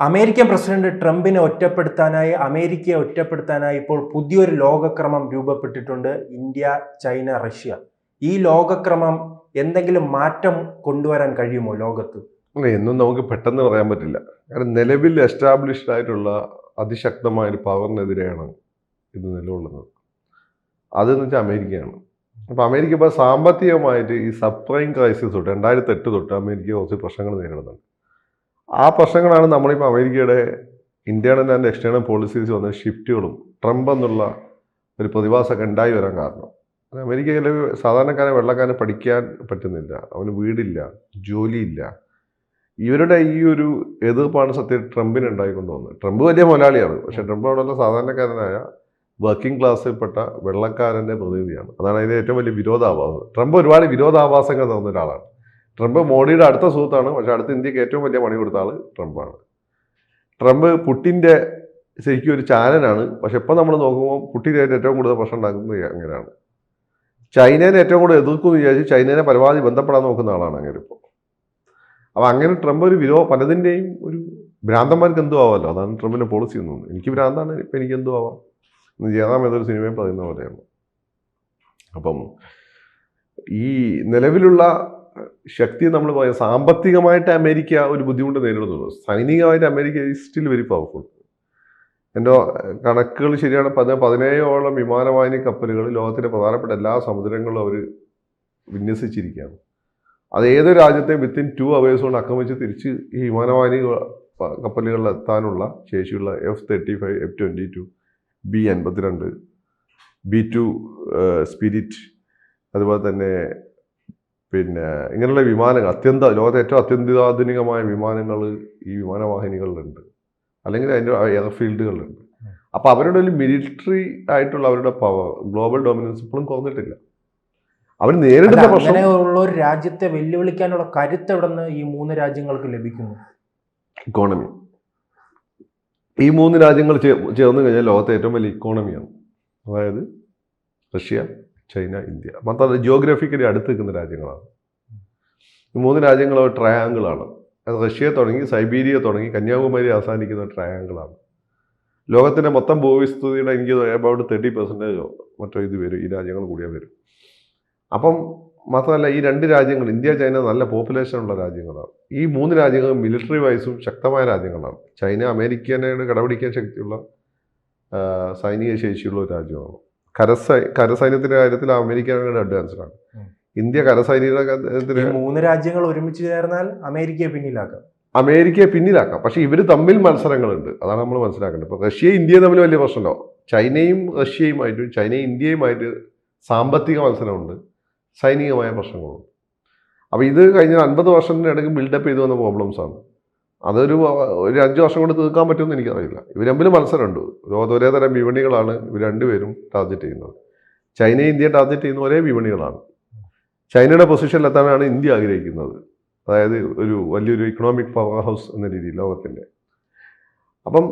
American president ട്രംപിനെ ഒറ്റപ്പെടുത്താനായി അമേരിക്കയെ ഒറ്റപ്പെടുത്താനായി ഇപ്പോൾ പുതിയൊരു ലോകക്രമം രൂപപ്പെട്ടിട്ടുണ്ട്. India, China, Russia. ഈ ലോകക്രമം എന്തെങ്കിലും മാറ്റം കൊണ്ടുവരാൻ കഴിയുമോ ലോകത്ത്? എന്നും നമുക്ക് പെട്ടെന്ന് പറയാൻ പറ്റില്ല. കാരണം നിലവിൽ എസ്റ്റാബ്ലിഷ്ഡ് ആയിട്ടുള്ള അതിശക്തമായ ഒരു പവറിനെതിരെയാണ് ഇത് നിലകൊള്ളുന്നത്. അതെന്ന് വെച്ചാൽ അമേരിക്കയാണ്. അപ്പോൾ അമേരിക്ക ഇപ്പോൾ സാമ്പത്തികമായിട്ട് ഈ സബ്പ്രൈം ക്രൈസിസ് തൊട്ട് 2008 തൊട്ട് അമേരിക്ക കുറച്ച് പ്രശ്നങ്ങൾ നേരിടുന്നുണ്ട്. ആ പ്രശ്നങ്ങളാണ് നമ്മളിപ്പോൾ അമേരിക്കയുടെ ഇന്റേണൽ ആൻഡ് എക്സ്റ്റേണൽ പോളിസീസ് വന്ന ഷിഫ്റ്റുകളും ട്രംപ് എന്നുള്ള ഒരു പ്രതിഭാസമൊക്കെ ഉണ്ടായി വരാൻ കാരണം. അമേരിക്കയിലെ സാധാരണക്കാരൻ വെള്ളക്കാരന് പഠിക്കാൻ പറ്റുന്നില്ല, അവന് വീടില്ല, ജോലിയില്ല. ഇവരുടെ ഈ ഒരു എതിർപ്പാണ് സത്യം ട്രംപിന് ഉണ്ടായിക്കൊണ്ട് വന്നത്. ട്രംപ് വലിയ മുതലാളിയാണ്, പക്ഷേ ട്രംപ് അവിടെയുള്ള സാധാരണക്കാരനായ വർക്കിംഗ് ക്ലാസ്സിൽപ്പെട്ട വെള്ളക്കാരൻ്റെ പ്രതിനിധിയാണ്. അതാണ് അതിൻ്റെ ഏറ്റവും വലിയ വിരോധാഭാസം. ട്രംപ് ഒരുപാട് വിരോധാഭാസങ്ങൾ തന്ന ഒരാളാണ്. ട്രംപ് മോഡിയുടെ അടുത്ത സുഹൃത്താണ്, പക്ഷേ അടുത്ത ഇന്ത്യക്ക് ഏറ്റവും വലിയ പണി കൊടുത്ത ആൾ ട്രംപാണ്. ട്രംപ് പുട്ടിൻ്റെ ശരിക്കും ഒരു ചാനലാണ്, പക്ഷെ ഇപ്പം നമ്മൾ നോക്കുമ്പോൾ പുട്ടിനായിട്ട് ഏറ്റവും കൂടുതൽ പ്രശ്നം ഉണ്ടാക്കുന്നത് അങ്ങനെയാണ്. ചൈനേനെ ഏറ്റവും കൂടുതൽ എതിർക്കുമെന്ന് വിചാരിച്ച് ചൈനേനെ പരമാവധി ബന്ധപ്പെടാൻ നോക്കുന്ന ആളാണ് അങ്ങനെ ഇപ്പോൾ. അപ്പോൾ അങ്ങനെ ട്രംപ് ഒരു പലതിൻ്റെയും ഒരു ഭ്രാന്തന്മാർക്ക് എന്തോ ആവാമല്ലോ, അതാണ് ട്രംപിൻ്റെ പോളിസി എന്ന് തോന്നുന്നു. എനിക്ക് ഭ്രാന്താണ്, ഇപ്പം എനിക്ക് എന്തോ ആവാം എന്ന് ജയറാം ഏതൊരു സിനിമയും പറയുന്ന പോലെയാണ്. അപ്പം ഈ നിലവിലുള്ള ശക്തി നമ്മൾ പറയാം, സാമ്പത്തികമായിട്ട് അമേരിക്ക ഒരു ബുദ്ധിമുട്ട് നേരിടുന്നുള്ളൂ. സൈനികമായിട്ട് America is still very powerful. എൻ്റെ കണക്കുകൾ ശരിയാണ്, 17ഓളം വിമാനവാഹിനി കപ്പലുകൾ ലോകത്തിൻ്റെ പ്രധാനപ്പെട്ട എല്ലാ സമുദ്രങ്ങളിലും അവർ വിന്യസിച്ചിരിക്കുകയാണ്. അത് ഏതൊരു രാജ്യത്തെയും വിത്തിൻ 2 hours കൊണ്ട് ആക്രമിച്ച് തിരിച്ച് ഈ വിമാനവാഹിനി കപ്പലുകളിൽ എത്താനുള്ള ശേഷിയുള്ള F-35, F-22, B-52, B-2 spirit, അതുപോലെ തന്നെ പിന്നെ ഇങ്ങനെയുള്ള വിമാനങ്ങൾ ലോകത്തെ ഏറ്റവും അത്യന്താധുനികമായ വിമാനങ്ങൾ ഈ വിമാനവാഹിനികളിലുണ്ട്, അല്ലെങ്കിൽ അതിൻ്റെ എയർഫീൽഡുകളിലുണ്ട്. അപ്പോൾ അവരുടെ ഒരു മിലിറ്ററി ആയിട്ടുള്ള അവരുടെ പവർ, ഗ്ലോബൽ ഡോമിനൻസ് ഇപ്പോഴും കുറഞ്ഞിട്ടില്ല. അവർ നേരിടുന്ന പ്രശ്നം, അങ്ങനെയുള്ള ഒരു രാജ്യത്തെ വെല്ലുവിളിക്കാനുള്ള കരുത്ത് എവിടെ നിന്ന് ഈ 3 രാജ്യങ്ങൾക്ക് ലഭിക്കുന്നു? ഇക്കോണമി. ഈ 3 രാജ്യങ്ങൾ ചേർന്ന് കഴിഞ്ഞാൽ ലോകത്തെ ഏറ്റവും വലിയ ഇക്കോണമിയാണ്. അതായത് റഷ്യ, ചൈന, ഇന്ത്യ. മാത്രമല്ല ജിയോഗ്രഫിക്കലി അടുത്ത് നിൽക്കുന്ന രാജ്യങ്ങളാണ് ഈ 3 രാജ്യങ്ങൾ. ഒരു ട്രയാങ്കിളാണ്. അത് റഷ്യ തുടങ്ങി സൈബീരിയ തുടങ്ങി കന്യാകുമാരി അവസാനിക്കുന്ന ട്രയാങ്കിളാണ്. ലോകത്തിൻ്റെ മൊത്തം ഭൂവിസ്തൃതിയുടെ എനിക്ക് അബൌട്ട് 30% മറ്റോ ഇത് വരും, ഈ രാജ്യങ്ങൾ കൂടിയാൽ വരും. അപ്പം മാത്രമല്ല ഈ 2 രാജ്യങ്ങൾ, ഇന്ത്യ, ചൈന, നല്ല പോപ്പുലേഷൻ ഉള്ള രാജ്യങ്ങളാണ്. ഈ 3 രാജ്യങ്ങൾ മിലിറ്ററി വൈസും ശക്തമായ രാജ്യങ്ങളാണ്. ചൈന അമേരിക്കനോട് കടപിടിക്കാൻ ശക്തിയുള്ള സൈനിക ശേഷിയുള്ള ഒരു രാജ്യമാണ്. കരസൈന്യത്തിൻ്റെ കാര്യത്തിൽ അമേരിക്കയുടെ അഡ്വാൻസ്ഡ് ആണ്. ഇന്ത്യ കരസൈനികത്തിന് 3 രാജ്യങ്ങൾ ഒരുമിച്ച് ചേർന്നാൽ അമേരിക്കയെ പിന്നിലാക്കാം. പക്ഷേ ഇവർ തമ്മിൽ മത്സരങ്ങളുണ്ട്, അതാണ് നമ്മൾ മനസ്സിലാക്കേണ്ടത്. ഇപ്പോൾ റഷ്യയും ഇന്ത്യയും തമ്മിൽ വലിയ പ്രശ്നമുണ്ടോ? ചൈനയും റഷ്യയുമായിട്ടും ചൈനയും ഇന്ത്യയുമായിട്ട് സാമ്പത്തിക മത്സരമുണ്ട്, സൈനികമായ പ്രശ്നങ്ങളുണ്ട്. അപ്പോൾ ഇത് കഴിഞ്ഞ 50 വർഷത്തിനിടയ്ക്ക് ബിൽഡപ്പ് ചെയ്തു വന്ന പ്രോബ്ലംസാണ്. അതൊരു 5 വർഷം കൊണ്ട് തീർക്കാൻ പറ്റുമെന്ന് എനിക്കറിയില്ല. ഇവർ തമ്മിൽ മത്സരമുണ്ട്. ഒരേ തരം വിപണികളാണ് ഇവർ രണ്ടുപേരും ടാർഗറ്റ് ചെയ്യുന്നത്. ചൈനയും ഇന്ത്യയെ ടാർഗറ്റ് ചെയ്യുന്ന ഒരേ വിപണികളാണ്. ചൈനയുടെ പൊസിഷനിലെത്താനാണ് ഇന്ത്യ ആഗ്രഹിക്കുന്നത്, അതായത് വലിയൊരു ഇക്കണോമിക് പവർ ഹൗസ് എന്ന രീതിയിൽ ലോകത്തിൻ്റെ. അപ്പം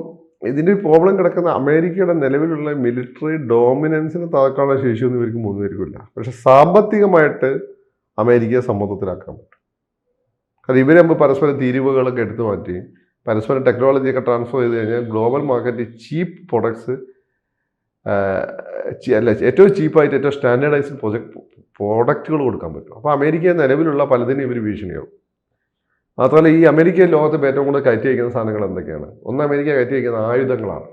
ഇതിൻ്റെ പ്രോബ്ലം കിടക്കുന്ന അമേരിക്കയുടെ നിലവിലുള്ള മിലിറ്ററി ഡോമിനൻസിന് താക്കാനുള്ള ശേഷിയൊന്നും ഇവർക്ക് 3 പേർക്കും ഇല്ല. പക്ഷെ സാമ്പത്തികമായിട്ട് അമേരിക്കയെ സമ്മർദ്ദത്തിലാക്കാൻ പറ്റും. കാരണം ഇവർ നമ്മൾ പരസ്പരം തീരുവകളൊക്കെ എടുത്തു മാറ്റി പരസ്പരം ടെക്നോളജിയൊക്കെ ട്രാൻസ്ഫർ ചെയ്ത് കഴിഞ്ഞാൽ ഗ്ലോബൽ മാർക്കറ്റ് ചീപ്പ് പ്രൊഡക്ട്സ്, ഏറ്റവും ചീപ്പായിട്ട് ഏറ്റവും സ്റ്റാൻഡേർഡൈസ്ഡ് പ്രോഡക്റ്റുകൾ കൊടുക്കാൻ പറ്റും. അപ്പോൾ അമേരിക്ക നിലവിലുള്ള പലതിനും ഇവർ ഭീഷണിയാവും. മാത്രമല്ല ഈ അമേരിക്കയിൽ ലോകത്ത് ഏറ്റവും കൂടുതൽ കയറ്റി വയ്ക്കുന്ന സാധനങ്ങൾ എന്തൊക്കെയാണ്? ഒന്ന്, അമേരിക്ക കയറ്റി വയ്ക്കുന്ന ആയുധങ്ങളാണ്.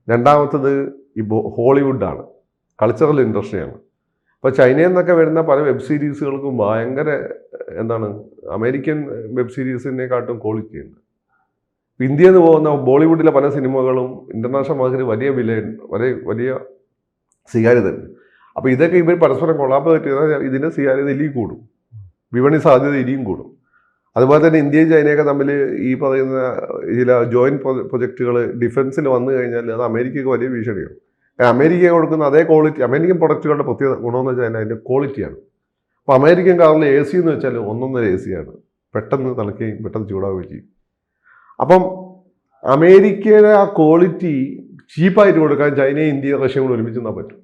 രണ്ടാമത്തത് ഈ ഹോളിവുഡാണ്, കൾച്ചറൽ ഇൻഡസ്ട്രിയാണ്. ഇപ്പോൾ ചൈനയിൽ നിന്നൊക്കെ വരുന്ന പല വെബ് സീരീസുകൾക്കും ഭയങ്കര അമേരിക്കൻ വെബ് സീരീസിനെക്കാട്ടും ക്വാളിറ്റി ഉണ്ട്. ഇന്ത്യയിൽ നിന്ന് പോകുന്ന ബോളിവുഡിലെ പല സിനിമകളും ഇൻ്റർനാഷണൽ മാർക്കറ്റിൽ വലിയ വിലയുണ്ട്, വലിയ സ്വീകാര്യതയുണ്ട്. അപ്പോൾ ഇതൊക്കെ ഇവർ പരസ്പരം കൊളാബറേറ്റ് ചെയ്താൽ ഇതിൻ്റെ സ്വീകാര്യത ഇനിയും കൂടും, വിപണി സാധ്യത ഇനിയും കൂടും. അതുപോലെ തന്നെ ഇന്ത്യയും ചൈനയൊക്കെ തമ്മിൽ ഈ പറയുന്ന ചില ജോയിൻറ്റ് പ്രൊജക്റ്റുകൾ ഡിഫൻസിൽ വന്നു കഴിഞ്ഞാൽ അത് അമേരിക്കയ്ക്ക് വലിയ ഭീഷണിയാണ്. അമേരിക്ക കൊടുക്കുന്ന അതേ ക്വാളിറ്റി, അമേരിക്കൻ പ്രൊഡക്റ്റുകളുടെ പ്രത്യേക ഗുണമെന്ന് വെച്ചാൽ അതിൻ്റെ ക്വാളിറ്റിയാണ്. അപ്പോൾ അമേരിക്കൻ കാറിൽ AC എന്ന് വെച്ചാൽ 1.5 AC ആണ്, പെട്ടെന്ന് തണുക്കുകയും പെട്ടെന്ന് ചൂടാവുകയും ചെയ്യും. അപ്പം അമേരിക്കയുടെ ആ ക്വാളിറ്റി ചീപ്പായിട്ട് കൊടുക്കാൻ ചൈനയും ഇന്ത്യയും റഷ്യയും കൂടെ ഒരുമിച്ച് നിന്നാൽ പറ്റും.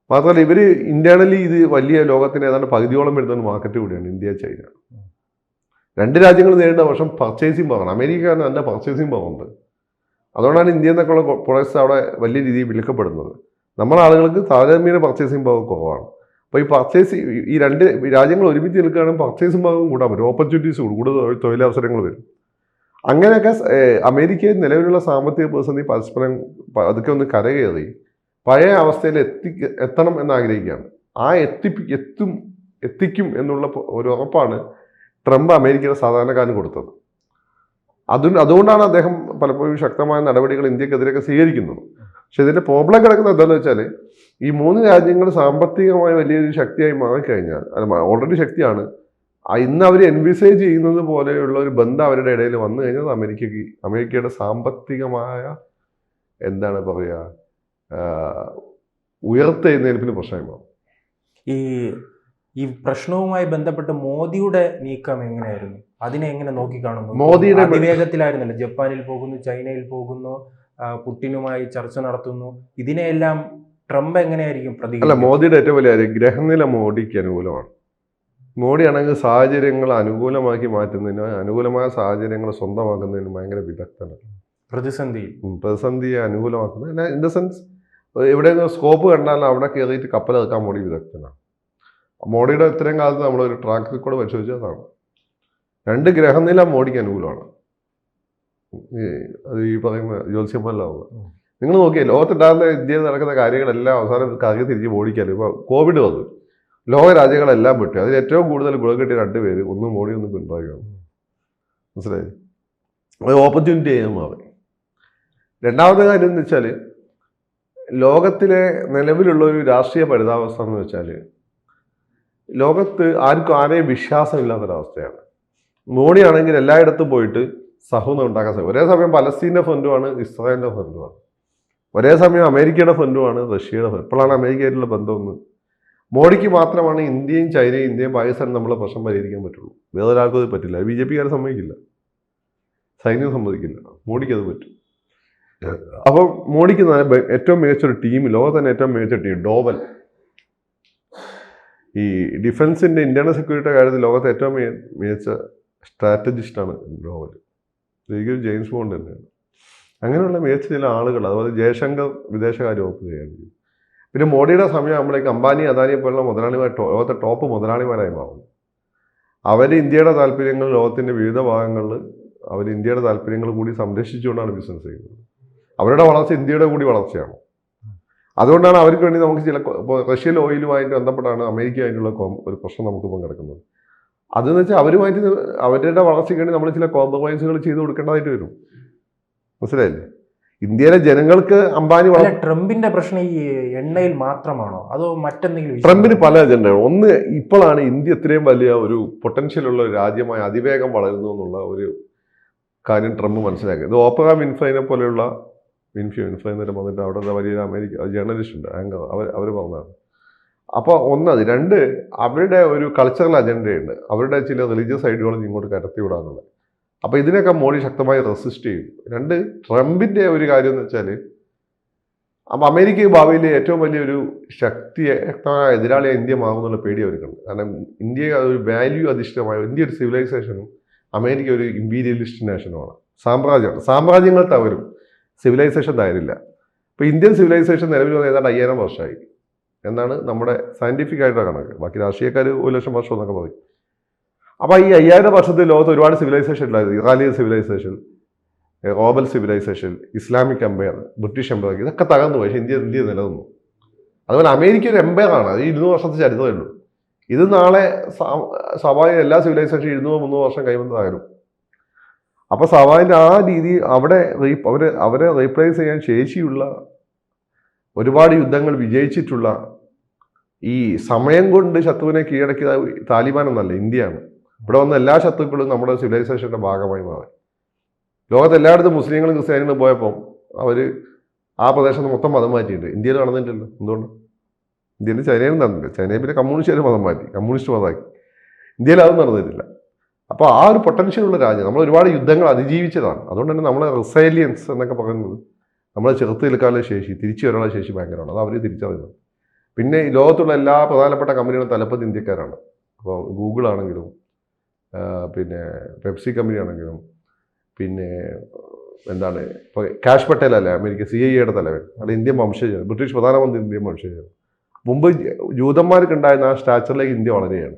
മാത്രമല്ല ഇവർ ഇന്റേണലി ഇത് വലിയ ലോകത്തിന് ഏതാണ്ട് പകുതിയോളം വരുന്ന മാർക്കറ്റ് കൂടിയാണ് ഇന്ത്യ, ചൈന. രണ്ട് രാജ്യങ്ങൾ നേരിടുന്ന വർഷം പർച്ചേസിങ് പവറാണ്. അമേരിക്കക്കാരന് നല്ല പർച്ചേസിങ് പവറുണ്ട്. അതുകൊണ്ടാണ് ഇന്ത്യയിൽ നിന്നൊക്കെയുള്ള പ്രൊഡക്ട്സ് അവിടെ വലിയ രീതിയിൽ വിൽക്കപ്പെടുന്നത്. നമ്മുടെ ആളുകൾക്ക് താരതമ്യേന പർച്ചേസിങ് പവർ കുറവാണ്. അപ്പോൾ ഈ രണ്ട് രാജ്യങ്ങൾ ഒരുമിച്ച് നിൽക്കുകയാണെങ്കിൽ പർച്ചേസിങ് പവറും കൂടാൻ പറ്റും, ഓപ്പർച്യൂണിറ്റീസ് കൂടുതൽ തൊഴിലവസരങ്ങൾ വരും. അങ്ങനെയൊക്കെ അമേരിക്കയിൽ നിലവിലുള്ള സാമ്പത്തിക പ്രതിസന്ധി പരസ്പരം അതൊക്കെ ഒന്ന് കരകയറി പഴയ അവസ്ഥയിൽ എത്തണം എന്നാഗ്രഹിക്കുകയാണ്. ആ എത്തിക്കും എന്നുള്ള ഒരു ഉറപ്പാണ് ട്രംപ് അമേരിക്കയുടെ സാധാരണക്കാരന് കൊടുത്തത്. അതുകൊണ്ടാണ് അദ്ദേഹം പലപ്പോഴും ശക്തമായ നടപടികൾ ഇന്ത്യക്കെതിരെയൊക്കെ സ്വീകരിക്കുന്നത്. പക്ഷെ ഇതിന്റെ പ്രോബ്ലം കിടക്കുന്നത് എന്താണെന്ന് വെച്ചാൽ ഈ മൂന്ന് രാജ്യങ്ങൾ സാമ്പത്തികമായി വലിയൊരു ശക്തിയായി മാറിക്കഴിഞ്ഞാൽ, ഓൾറെഡി ശക്തിയാണ്, ഇന്ന് അവർ എൻവിസേജ് ചെയ്യുന്നത് പോലെയുള്ള ഒരു ബന്ധം അവരുടെ ഇടയിൽ വന്നു കഴിഞ്ഞാൽ അമേരിക്കയുടെ സാമ്പത്തികമായ എന്താണ് പറയുക ഉയർത്തെഴുന്നേൽപ്പിന് പ്രശ്നമായി മാറും. ഈ പ്രശ്നവുമായി ബന്ധപ്പെട്ട് മോദിയുടെ നീക്കം എങ്ങനെയായിരുന്നു? അതിനെ എങ്ങനെ നോക്കിക്കാണുന്നു? മോദിയുടെ അതിവേഗത്തിലായിരുന്നല്ലോ, ജപ്പാനിൽ പോകുന്നു, ചൈനയിൽ പോകുന്നു, പുടിനുമായി ചർച്ച നടത്തുന്നു. ഇതിനെല്ലാം ട്രംപ് എങ്ങനെയായിരിക്കും അല്ല, മോദിയുടെ ഏറ്റവും വലിയ കാര്യം ഗ്രഹനില മോഡിക്ക് അനുകൂലമാണ്. മോഡിയാണെങ്കിൽ സാഹചര്യങ്ങൾ അനുകൂലമാക്കി മാറ്റുന്നതിന്, അനുകൂലമായ സാഹചര്യങ്ങൾ സ്വന്തമാക്കുന്നതിന് ഭയങ്കര വിദഗ്ധനാണ്. പ്രതിസന്ധിയെ അനുകൂലമാക്കുന്നത് ഇൻ ദ സെൻസ് എവിടെയെങ്കിലും സ്കോപ്പ് കണ്ടാൽ അവിടെ കയറിയിട്ട് കപ്പലിറക്കാൻ മോഡി വിദഗ്ധനാണ്. മോഡിയുടെ ഇത്രയും കാലത്ത് നമ്മളൊരു ട്രാക്ക് റെക്കോർഡ് പരിശോധിച്ചാൽ അതാണ്. രണ്ട് ഗ്രഹനില മോഡിക്ക് അനുകൂലമാണ്. അത് ഈ പറയുന്ന ജ്യോത്സ്യന്മാരിലാവുക. നിങ്ങൾ നോക്കിയാൽ ലോകത്തുണ്ടാകുന്ന ഇന്ത്യയിൽ നടക്കുന്ന കാര്യങ്ങളെല്ലാം അവസാനം കറങ്ങി തിരിച്ച് മോഡിക്കാലും. ഇപ്പോൾ കോവിഡ് വന്നു, ലോക രാജ്യങ്ങളെല്ലാം വിട്ടു. അതിൽ ഏറ്റവും കൂടുതൽ ഗുണം കിട്ടിയ രണ്ടുപേര്, ഒന്ന് മോഡി ഒന്ന് പിണറായിയാണ്. മനസ്സിലായി? അത് ഓപ്പർച്യൂണിറ്റി ചെയ്യാൻ മാറി. രണ്ടാമത്തെ കാര്യം എന്ന് വെച്ചാൽ ലോകത്തിലെ നിലവിലുള്ള ഒരു രാഷ്ട്രീയ പരിതാവസ്ഥ എന്ന് വെച്ചാൽ ലോകത്ത് ആരെയും വിശ്വാസമില്ലാത്തൊരവസ്ഥയാണ്. മോഡിയാണെങ്കിൽ എല്ലായിടത്തും പോയിട്ട് സഹോദരം ഉണ്ടാക്കാൻ സാധിക്കും. ഒരേ സമയം പലസ്തീൻ്റെ ഫണ്ടുമാണ്, ഇസ്രായേലിൻ്റെ ഫണ്ടുമാണ്, ഒരേ സമയം അമേരിക്കയുടെ ഫണ്ടുമാണ്, റഷ്യയുടെ ഫണ്ട്. ഇപ്പോഴാണ് അമേരിക്കയായിട്ടുള്ള ബന്ധമൊന്ന്. മോഡിക്ക് മാത്രമാണ് ഇന്ത്യയും ചൈനയും ഇന്ത്യയും പാകിസ്ഥാനും നമ്മളെ പ്രശ്നം പരിഹരിക്കാൻ പറ്റുള്ളൂ. വേറൊരാൾക്കും അത് പറ്റില്ല. BJP സമ്മതിക്കില്ല, സൈന്യം സമ്മതിക്കില്ല, മോഡിക്ക് അത് പറ്റും. അപ്പം മോഡിക്ക് ഏറ്റവും മികച്ചൊരു ടീം, ലോകത്ത് തന്നെ ഏറ്റവും മികച്ച ടീം ഡോവൽ, ഈ ഡിഫൻസിൻ്റെ ഇന്റേണൽ സെക്യൂരിറ്റിയുടെ കാര്യത്തിൽ ലോകത്തെ ഏറ്റവും മികച്ച സ്ട്രാറ്റജിസ്റ്റാണ് ഡോവൽ. ശരിക്കും ജെയിംസ് ബോണ്ട് തന്നെയാണ്. അങ്ങനെയുള്ള മികച്ച ചില ആളുകൾ, അതുപോലെ ജയശങ്കർ വിദേശകാര്യ വകുപ്പ് ചെയ്യാൻ. പിന്നെ മോഡിയുടെ സമയമാകുമ്പോഴേക്ക് അംബാനി അദാനിയെ പോലുള്ള ലോകത്തെ ടോപ്പ് മുതലാളിമാരായി മാറുന്നു. അവർ ഇന്ത്യയുടെ താല്പര്യങ്ങൾ ലോകത്തിൻ്റെ വിവിധ ഭാഗങ്ങളിൽ അവർ ഇന്ത്യയുടെ താല്പര്യങ്ങൾ കൂടി സംരക്ഷിച്ചുകൊണ്ടാണ് ബിസിനസ് ചെയ്യുന്നത്. അവരുടെ വളർച്ച ഇന്ത്യയുടെ കൂടി വളർച്ചയാണ്. അതുകൊണ്ടാണ് അവർക്ക് വേണ്ടി നമുക്ക് റഷ്യൻ ഓയിലുമായിട്ട് ബന്ധപ്പെട്ടാണ് അമേരിക്കയായിട്ടുള്ള ഒരു പ്രശ്നം നമുക്കിപ്പം കിടക്കുന്നത്. അതെന്ന് വെച്ചാൽ അവരുടെ വളർച്ചയ്ക്ക് വേണ്ടി നമ്മൾ ചില കോംപ്രമൈസുകൾ ചെയ്ത് കൊടുക്കേണ്ടതായിട്ട് വരും. മനസ്സിലായില്ലേ? ഇന്ത്യയിലെ ജനങ്ങൾക്ക് അംബാനി ട്രംപിന്റെ പ്രശ്നം ഈ എണ്ണയിൽ മാത്രമാണോ അതോ മറ്റെന്തെങ്കിലും? ട്രംപിന് പല അജണ്ടയാണ്. ഒന്ന്, ഇപ്പോഴാണ് ഇന്ത്യ ഇത്രയും വലിയ ഒരു പൊട്ടൻഷ്യലുള്ള ഒരു രാജ്യമായി അതിവേഗം വളരുന്നു എന്നുള്ള ഒരു കാര്യം ട്രംപ് മനസ്സിലാക്കി. ഇത് ഓപ്ര വിൻഫ്രൈനെ പോലെയുള്ള വിൻഫ്രൈ നേരം വന്നിട്ട് അവിടെ വലിയ അമേരിക്ക ജേർണലിസ്റ്റ് ഉണ്ട്, ആങ്കർ, അവർ പറഞ്ഞതാണ്. അപ്പോൾ ഒന്നത്. രണ്ട്, അവരുടെ ഒരു കൾച്ചറൽ അജണ്ടയുണ്ട്, അവരുടെ ചില റിലീജിയസ് ഐഡിയോളജി ഇങ്ങോട്ട് കടത്തി വിടാന്നുള്ളത്. അപ്പോൾ ഇതിനൊക്കെ മോഡി ശക്തമായി റെസിസ്റ്റ് ചെയ്യും. രണ്ട്, ട്രംപിൻ്റെ ഒരു കാര്യം എന്ന് വെച്ചാൽ അമേരിക്ക ഭാവിയിലെ ഏറ്റവും വലിയൊരു ശക്തമായ എതിരാളിയായി ഇന്ത്യ മാറുന്നുള്ള പേടി അവർക്കുണ്ട്. കാരണം ഇന്ത്യ ഒരു വാല്യൂ അധിഷ്ഠിതമായ, ഇന്ത്യ ഒരു സിവിലൈസേഷനും അമേരിക്ക ഒരു ഇമ്പീരിയലിസ്റ്റ് നാഷനുമാണ്, സാമ്രാജ്യമാണ്. സാമ്രാജ്യങ്ങൾ തകരും, സിവിലൈസേഷൻ തകരില്ല. ഇപ്പോൾ ഇന്ത്യൻ സിവിലൈസേഷൻ നിലവിൽ വന്ന ഏതാണ്ട് 5000 വർഷമായി എന്നാണ് നമ്മുടെ സയൻറ്റിഫിക് ആയിട്ടുള്ള കണക്ക്. ബാക്കി രാഷ്ട്രീയക്കാർ 1,00,000 വർഷം എന്നൊക്കെ പറയും. അപ്പോൾ ഈ 5000 വർഷത്തിൽ ലോകത്ത് ഒരുപാട് സിവിലൈസേഷൻ ഉണ്ടായിരുന്നു. ഇറാനിയൻ സിവിലൈസേഷൻ, റോബൽ civilisation, Islamic empire, British empire, ഇതൊക്കെ തകർന്നു. പക്ഷേ ഇന്ത്യ നിലനിന്നു. അതുപോലെ അമേരിക്ക ഒരു എംപയറാണ്, അത് 200 വർഷത്തെ ചരിത്രമേ ഉള്ളൂ. ഇത് നാളെ സ്വാഭാവിക എല്ലാ സിവിലൈസേഷൻ 200-300 വർഷം കഴിയുമ്പോൾ തകരും. അപ്പോൾ സ്വാഭാവിക ആ രീതി അവരെ റീപ്ലേസ് ചെയ്യാൻ ശേഷിയുള്ള, ഒരുപാട് യുദ്ധങ്ങൾ വിജയിച്ചിട്ടുള്ള, ഈ സമയം കൊണ്ട് ശത്രുവിനെ കീഴടക്കിയ താലിബാൻ എന്നല്ല, ഇന്ത്യയാണ്. ഇവിടെ വന്ന എല്ലാ ശത്രുക്കളും നമ്മുടെ സിവിലൈസേഷൻ്റെ ഭാഗമായി മാറി. ലോകത്ത് എല്ലായിടത്തും മുസ്ലിങ്ങളും ക്രിസ്ത്യാനികളും പോയപ്പോൾ അവർ ആ പ്രദേശത്ത് മൊത്തം മതം മാറ്റിയിട്ടുണ്ട്. ഇന്ത്യയിൽ നടന്നിട്ടില്ല. എന്തുകൊണ്ട്? ഇന്ത്യയിൽ ചൈനയിലും നടന്നില്ല. ചൈനയിൽ പിന്നെ കമ്മ്യൂണിസ്റ്റുകാർ മതം മാറ്റി, കമ്മ്യൂണിസ്റ്റ് മതമാക്കി. ഇന്ത്യയിൽ അതും നടന്നിട്ടില്ല. അപ്പോൾ ആ ഒരു പൊട്ടൻഷ്യലുള്ള രാജ്യം, നമ്മൾ ഒരുപാട് യുദ്ധങ്ങൾ അതിജീവിച്ചതാണ്. അതുകൊണ്ട് തന്നെ നമ്മളെ റിസൈലിയൻസ് എന്നൊക്കെ പറയുന്നത്, നമ്മളെ ചെറുത്ത് നിൽക്കാനുള്ള ശേഷി, തിരിച്ചു വരാനുള്ള ശേഷി ഭയങ്കരമാണ്. അത് അവർ തിരിച്ചറിയുന്നത്. പിന്നെ ഈ ലോകത്തുള്ള എല്ലാ പ്രധാനപ്പെട്ട കമ്പനികളും തലപ്പത്ത് ഇന്ത്യക്കാരാണ്. അപ്പോൾ ഗൂഗിൾ ആണെങ്കിലും പിന്നെ പെപ്സി കമ്പനി ആണെങ്കിലും, പിന്നെ എന്താണ് ഇപ്പോൾ കാഷ് പട്ടേൽ അല്ലേ അമേരിക്ക CIA തലവൻ, അത് ഇന്ത്യൻ വംശജനാണ്, ബ്രിട്ടീഷ് പ്രധാനമന്ത്രി ഇന്ത്യൻ വംശജനാണ്. മുമ്പ് ജൂതന്മാർക്ക് ഉണ്ടായിരുന്ന ആ സ്റ്റാച്ചറിലേക്ക് ഇന്ത്യ വളരെയാണ്.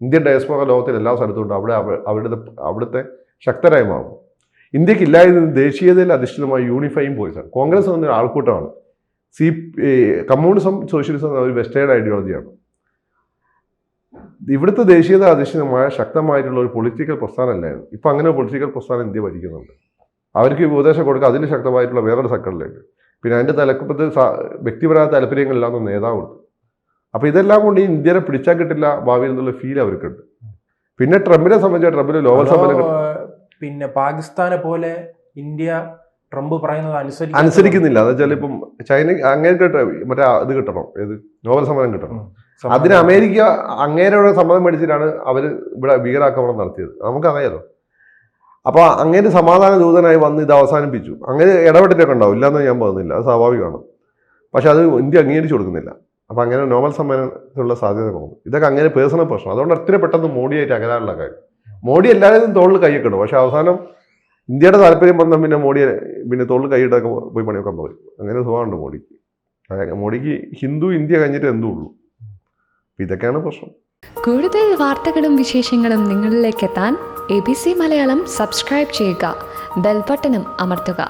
ഇന്ത്യൻ ഡയസ്പോറ ലോകത്തിൽ എല്ലാ സ്ഥലത്തും ഉണ്ട്. അവിടുത്തെ ശക്തരായി മാറും. ഇന്ത്യക്ക് ഇല്ലായിരുന്ന ദേശീയതയിൽ അധിഷ്ഠിതമായ യൂണിഫൈങ് ഫോഴ്സാണ്. കോൺഗ്രസ് എന്നൊരു ആൾക്കൂട്ടമാണ്. കമ്മ്യൂണിസം സോഷ്യലിസം ഒരു വെസ്റ്റേൺ ഐഡിയോളജിയാണ്. ഇവിടുത്തെ ദേശീയത അധിഷ്ഠിതമായ ശക്തമായിട്ടുള്ള ഒരു പൊളിറ്റിക്കൽ പ്രസ്ഥാനമല്ലായിരുന്നു. ഇപ്പം അങ്ങനെ ഒരു പൊളിറ്റിക്കൽ പ്രസ്ഥാനം ഇന്ത്യ ഭരിക്കുന്നുണ്ട്. അവർക്ക് ഉപദേശം കൊടുക്കുക, അതിന് ശക്തമായിട്ടുള്ള വേറൊരു സർക്കിളിലേക്ക്. പിന്നെ അതിൻ്റെ തലപ്പത്ത് വ്യക്തിപരമായ താല്പര്യങ്ങളില്ലാത്ത നേതാവുണ്ട്. അപ്പോൾ ഇതെല്ലാം കൊണ്ട് ഈ ഇന്ത്യനെ പിടിച്ചാൽ കിട്ടില്ല ഭാവിയിൽ എന്നുള്ള ഫീൽ അവർക്കുണ്ട്. പിന്നെ ട്രംപിനെ സംബന്ധിച്ച് ട്രംപിന് ലോകസഭ പിന്നെ പാകിസ്ഥാനെ പോലെ ഇന്ത്യ ട്രംപ് പറയുന്നത് അനുസരിക്കുന്നില്ല. എന്ന് വെച്ചാൽ ഇപ്പം ചൈന അങ്ങേർക്ക് മറ്റേ ഇത് കിട്ടണം, ഏത് നോബൽ സമ്മാനം കിട്ടണം. അതിന് അമേരിക്ക അങ്ങേരുടെ സമ്മതം മേടിച്ചിട്ടാണ് അവർ ഇവിടെ ഭീകരാക്രമണം നടത്തിയത്, നമുക്കറിയാലോ. അപ്പോൾ അങ്ങനെ സമാധാന ദൂതനായി വന്ന് ഇത് അവസാനിപ്പിച്ചു. അങ്ങനെ ഇടപെട്ടിട്ടൊക്കെ ഉണ്ടാവും, ഇല്ലാന്ന് ഞാൻ പറയുന്നില്ല, അത് സ്വാഭാവികമാണ്. പക്ഷെ അത് ഇന്ത്യ അംഗീകരിച്ചു കൊടുക്കുന്നില്ല. അപ്പം അങ്ങനെ നോബൽ സമ്മാനത്തിനുള്ള സാധ്യത കുറവ്. ഇതൊക്കെ അങ്ങനെ പേഴ്സണൽ പ്രശ്നം. അതുകൊണ്ട് അത്ര പെട്ടെന്ന് മോഡിയായിട്ട് അകലാനുള്ള കാര്യം. മോഡി എല്ലാവരും തോളിൽ കൈയൊക്കെ ഇടും, പക്ഷെ അവസാനം ഇന്ത്യയുടെ താല്പര്യം വന്നാൽ പിന്നെ മോഡിയെ പിന്നെ തോളിൽ കൈയിട്ടൊക്കെ പോയി പണിയൊക്കെ പറയും. അങ്ങനെ സ്വഭാവമുണ്ട് മോഡിക്ക്. മോഡിക്ക് ഹിന്ദു ഇന്ത്യ കഴിഞ്ഞിട്ട് എന്തോ ഉള്ളൂ. ഇതൊക്കെയാണ് പ്രശ്നം. കൂടുതൽ വാർത്തകളും വിശേഷങ്ങളും നിങ്ങളിലേക്ക് എത്താൻ ABC മലയാളം സബ്സ്ക്രൈബ് ചെയ്യുക, ബെൽ ബട്ടണും അമർത്തുക.